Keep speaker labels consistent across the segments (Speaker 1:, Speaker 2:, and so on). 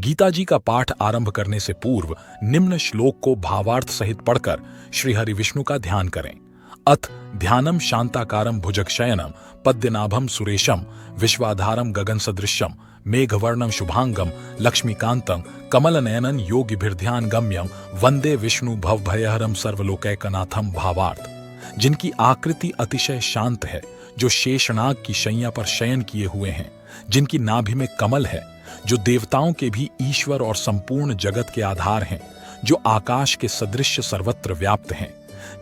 Speaker 1: गीता जी का पाठ आरंभ करने से पूर्व निम्न श्लोक को भावार्थ सहित पढ़कर श्री हरि विष्णु का ध्यान करें। अथ ध्यानम शांताकारम भुजगशयनम पद्मनाभम सुरेशम विश्वाधारम गगन सदृश्यम मेघवर्णम शुभांगम लक्ष्मीकांतम कमलनयनन योगिभिर्ध्यान गम्यम वंदे विष्णु भवभयहरम सर्वलोकैकनाथम। भावार्थ, जिनकी आकृति अतिशय शांत है, जो शेषनाग की शैया पर शयन किए हुए हैं, जिनकी नाभि में कमल है, जो देवताओं के भी ईश्वर और संपूर्ण जगत के आधार हैं, जो आकाश के सदृश सर्वत्र व्याप्त हैं,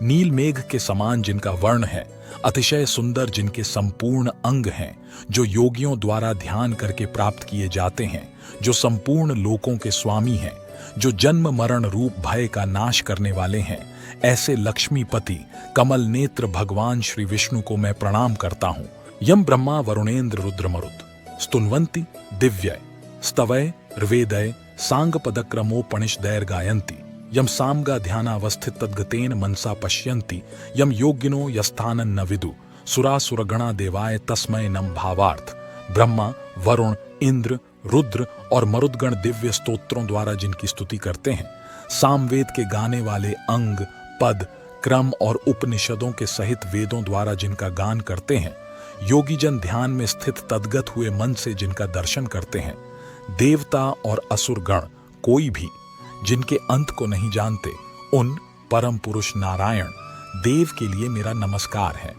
Speaker 1: नील मेघ के समान जिनका वर्ण है, अतिशय सुंदर जिनके संपूर्ण अंग हैं, जो योगियों द्वारा ध्यान करके प्राप्त किए जाते हैं, जो संपूर्ण लोकों के स्वामी हैं, जो जन्म मरण रूप भय का नाश करने वाले हैं, ऐसे लक्ष्मीपति कमल नेत्र भगवान श्री विष्णु को मैं प्रणाम करता हूँ। यम ब्रह्मा वरुणेन्द्र रुद्र मरुत स्तुन्वन्ति दिव्य स्तवय ऋवेदय सांग पदक्रमोपनिषदैर गायन्ति यम सामगा ध्यानावस्थित तद्गतेन मनसा पश्यन्ति यम योगिनो यस्थानन न विदु सुरासुरगणा देवाय तस्मै नम। भावार्थ, ब्रह्मा, वरुण, इंद्र, रुद्र और मरुदगण दिव्य स्तोत्रों द्वारा जिनकी स्तुति करते हैं, सामवेद के गाने वाले अंग, पद, क्रम और उपनिषदों के सहित वेदों द्वारा जिनका गान करते हैं, योगीजन ध्यान में स्थित तद्गत हुए मन से जिनका दर्शन करते हैं, देवता और असुर गण कोई भी जिनके अंत को नहीं जानते, उन परम पुरुष नारायण देव के लिए मेरा नमस्कार है।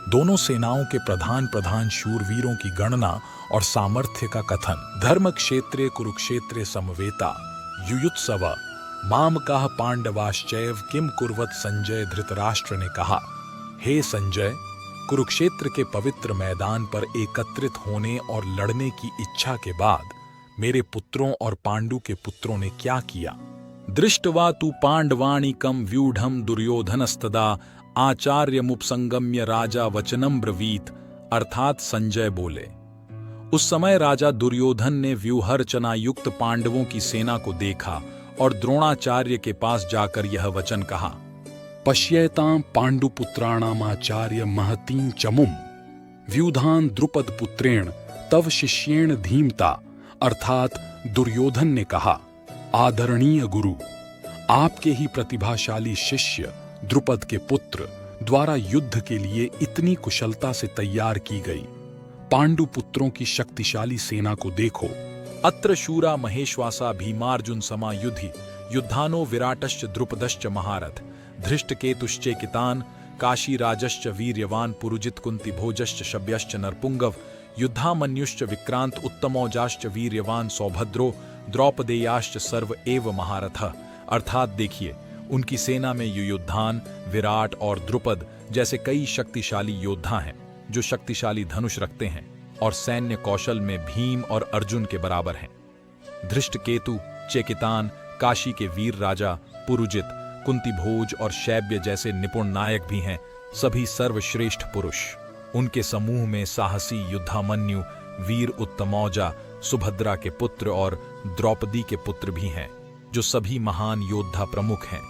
Speaker 1: दोनों सेनाओं के प्रधान शूरवीरों की गणना और सामर्थ्य का कथन। धर्म क्षेत्रे कुरुक्षेत्रे समवेता युयुत्सव मामकाः पांडवाश्चैव किम कुर्वत संजय। धृतराष्ट्र ने कहा, हे संजय, कुरुक्षेत्र के पवित्र मैदान पर एकत्रित होने और लड़ने की इच्छा के बाद मेरे पुत्रों और पांडु के पुत्रों ने क्या किया। दृष्टवा तु पांडवाणिकं व्यूढ़म दुर्योधनस्तदा आचार्यमुपसंगम्य राजा वचनम ब्रवीत। अर्थात संजय बोले, उस समय राजा दुर्योधन ने व्यूहरचना युक्त पांडवों की सेना को देखा और द्रोणाचार्य के पास जाकर यह वचन कहा, पश्येतां पांडुपुत्राणामाचार्य महतीं चमुम व्यूधान द्रुपद पुत्रेण तव शिष्येण धीमता। अर्थात दुर्योधन ने कहा, आदरणीय गुरु, आपके ही प्रतिभाशाली शिष्य द्रुपद के पुत्र द्वारा युद्ध के लिए इतनी कुशलता से तैयार की गई पांडु पुत्रों की शक्तिशाली सेना को देखो। अत्र शूरा महेश्वासा भीमार्जुन समायुधि युद्धानो विराटश्च द्रुपदश्च महारथ धृष्टकेतुश्चेकितान काशीराजश्च वीर्यवान पुरुजित कुंती भोजश्च शब्यश्च नरपुंगव युद्धामन्युश्च विक्रांत उत्तमौजाश्च वीर्यवान सौभद्रो द्रौपदेयाश्च सर्व एव महारथः। अर्थात देखिए, उनकी सेना में युयुधान, विराट और द्रुपद जैसे कई शक्तिशाली योद्धा हैं, जो शक्तिशाली धनुष रखते हैं और सैन्य कौशल में भीम और अर्जुन के बराबर हैं। धृष्टकेतु, चेकितान, काशी के वीर राजा, पुरुजित, कुंती भोज और शैब्य जैसे निपुण नायक भी हैं, सभी सर्वश्रेष्ठ पुरुष। उनके समूह में साहसी युद्धामन्यु, वीर उत्तमौजा, सुभद्रा के पुत्र और द्रौपदी के पुत्र भी हैं, जो सभी महान योद्धा प्रमुख हैं।